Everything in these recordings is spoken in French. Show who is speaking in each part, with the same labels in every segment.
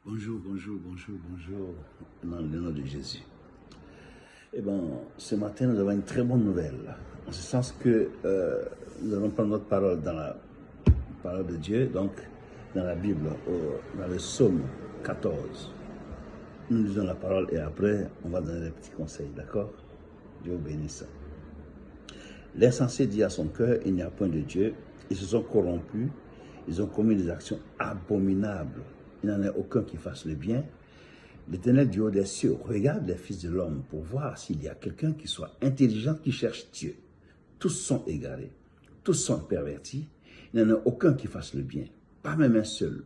Speaker 1: Bonjour, bonjour, bonjour, bonjour, dans le nom de Jésus. Eh bien, ce matin, nous avons une très bonne nouvelle, en ce sens que nous allons prendre notre parole dans la parole de Dieu, donc dans la Bible, dans le psaume 14. Nous lisons la parole et après, on va donner des petits conseils, d'accord? Dieu vous bénisse. L'insensé dit à son cœur, il n'y a point de Dieu. Ils se sont corrompus, ils ont commis des actions abominables. Il n'en a aucun qui fasse le bien. L'Éternel du haut des cieux regarde les fils de l'homme pour voir s'il y a quelqu'un qui soit intelligent, qui cherche Dieu. Tous sont égarés, tous sont pervertis. Il n'en a aucun qui fasse le bien, pas même un seul.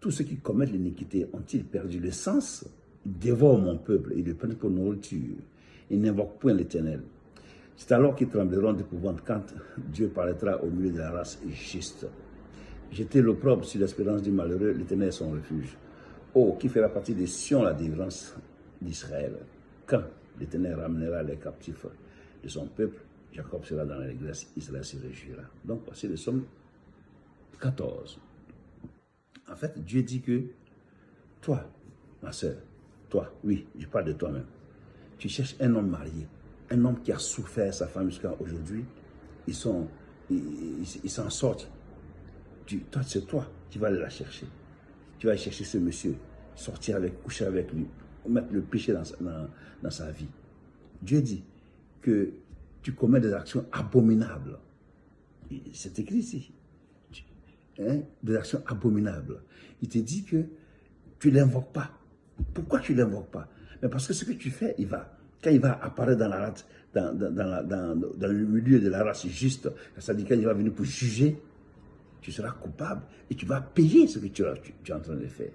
Speaker 1: Tous ceux qui commettent l'iniquité ont-ils perdu le sens? Ils dévorent mon peuple et le prennent pour nourriture. Ils n'invoquent point l'Éternel. C'est alors qu'ils trembleront d'épouvante quand Dieu paraîtra au milieu de la race juste. Jeter l'opprobre sur l'espérance du malheureux, l'Éternel est son refuge. Oh, qui fera partie des Sion la délivrance d'Israël? Quand l'Éternel ramènera les captifs de son peuple, Jacob sera dans l'allégresse, Israël se réjouira. Donc, voici le psaume 14. En fait, Dieu dit que toi, ma soeur, toi, oui, je parle de toi-même, tu cherches un homme marié, un homme qui a souffert sa femme jusqu'à aujourd'hui, ils s'en sortent. Toi, c'est toi qui vas aller la chercher. Tu vas aller chercher ce monsieur, sortir avec, coucher avec lui, mettre le péché dans sa vie. Dieu dit que tu commets des actions abominables. C'est écrit ici. Des actions abominables. Il te dit que tu ne l'invoques pas. Pourquoi tu ne l'invoques pas? Mais parce que ce que tu fais, quand il va apparaître dans le milieu de la race juste, c'est-à-dire quand il va venir pour juger, tu seras coupable et tu vas payer ce que tu es en train de faire.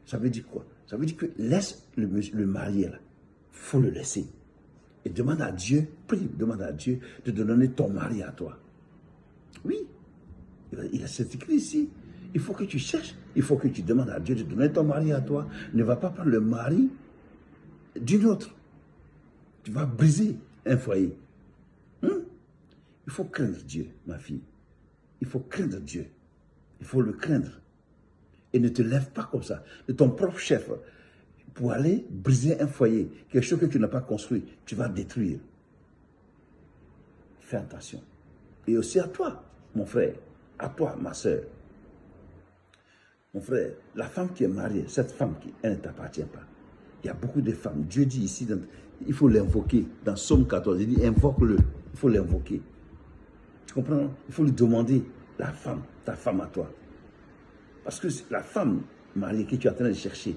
Speaker 1: Ça veut dire quoi? Ça veut dire que laisse le marié là. Il faut le laisser. Et demande à Dieu, prie, demande à Dieu de te donner ton mari à toi. Oui, c'est écrit ici. Il faut que tu cherches, il faut que tu demandes à Dieu de donner ton mari à toi. Ne va pas prendre le mari d'une autre. Tu vas briser un foyer. Il faut craindre Dieu, ma fille. Il faut craindre Dieu. Il faut le craindre. Et ne te lève pas comme ça, de ton propre chef, pour aller briser un foyer, quelque chose que tu n'as pas construit, tu vas détruire. Fais attention. Et aussi à toi, mon frère, à toi, ma soeur. Mon frère, la femme qui est mariée, cette femme, elle ne t'appartient pas. Il y a beaucoup de femmes. Dieu dit ici, il faut l'invoquer. Dans Psaume 14, il dit invoque-le. Il faut l'invoquer. Tu comprends? Il faut lui demander la femme, ta femme à toi. Parce que la femme mariée que tu es en train de chercher,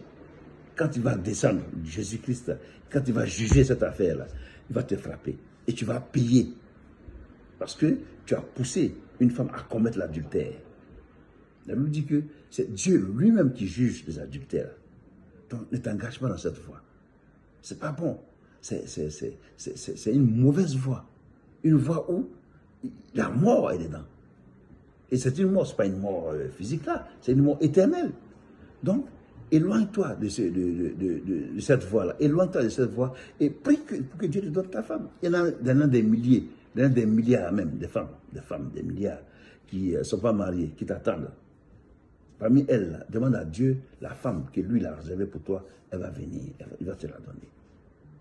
Speaker 1: quand il va descendre, Jésus-Christ, quand il va juger cette affaire-là, il va te frapper. Et tu vas payer. Parce que tu as poussé une femme à commettre l'adultère. La Bible dit que c'est Dieu lui-même qui juge les adultères. Donc ne t'engage pas dans cette voie. C'est pas bon. C'est une mauvaise voie. Une voie où la mort est dedans. Et c'est une mort, ce n'est pas une mort physique là, c'est une mort éternelle. Donc, éloigne-toi de cette voie-là, éloigne-toi de cette voie et prie pour que Dieu te donne ta femme. Il y en a des milliers, il y en a des milliards même, des femmes, des milliards qui ne sont pas mariées, qui t'attendent. Parmi elles, là, demande à Dieu la femme que lui a réservée pour toi, elle va venir, il va te la donner.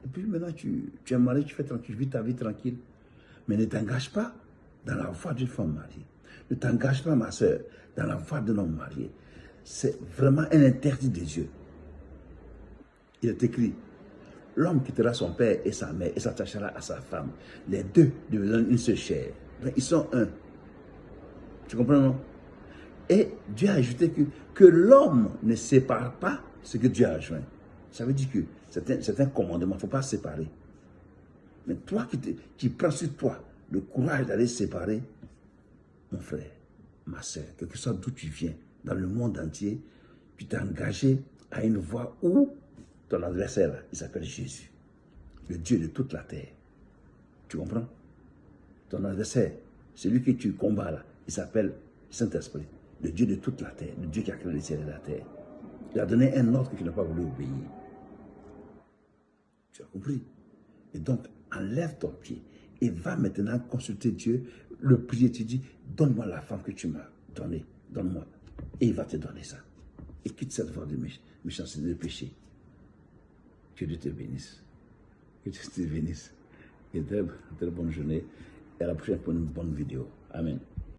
Speaker 1: Et puis maintenant, tu es marié, tu fais tranquille, tu vis ta vie tranquille. Mais ne t'engage pas dans la voie d'une femme mariée. Ne t'engage pas, ma soeur, dans la voie d'un homme marié. C'est vraiment un interdit de Dieu. Il est écrit, l'homme quittera son père et sa mère et s'attachera à sa femme. Les deux deviendront une seule chair. Donc, ils sont un. Tu comprends, non? Et Dieu a ajouté que l'homme ne sépare pas ce que Dieu a joint. Ça veut dire que c'est un commandement, il ne faut pas séparer. Mais toi qui prends sur toi le courage d'aller séparer, mon frère, ma soeur, quel que soit d'où tu viens, dans le monde entier, tu t'es engagé à une voie où ton adversaire, il s'appelle Jésus, le Dieu de toute la terre. Tu comprends? Ton adversaire, celui que tu combats là, il s'appelle Saint-Esprit, le Dieu de toute la terre, le Dieu qui a créé le ciel et la terre. Il a donné un ordre que tu n'as pas voulu obéir. Tu as compris? Et donc, enlève ton pied et va maintenant consulter Dieu, le prier, tu dis, donne-moi la femme que tu m'as donnée, donne-moi. Et il va te donner ça. et quitte cette voie de méchanceté, de péché. Que Dieu te bénisse. Que Dieu te bénisse. Et très bonne journée. Et à la prochaine pour une bonne vidéo. Amen.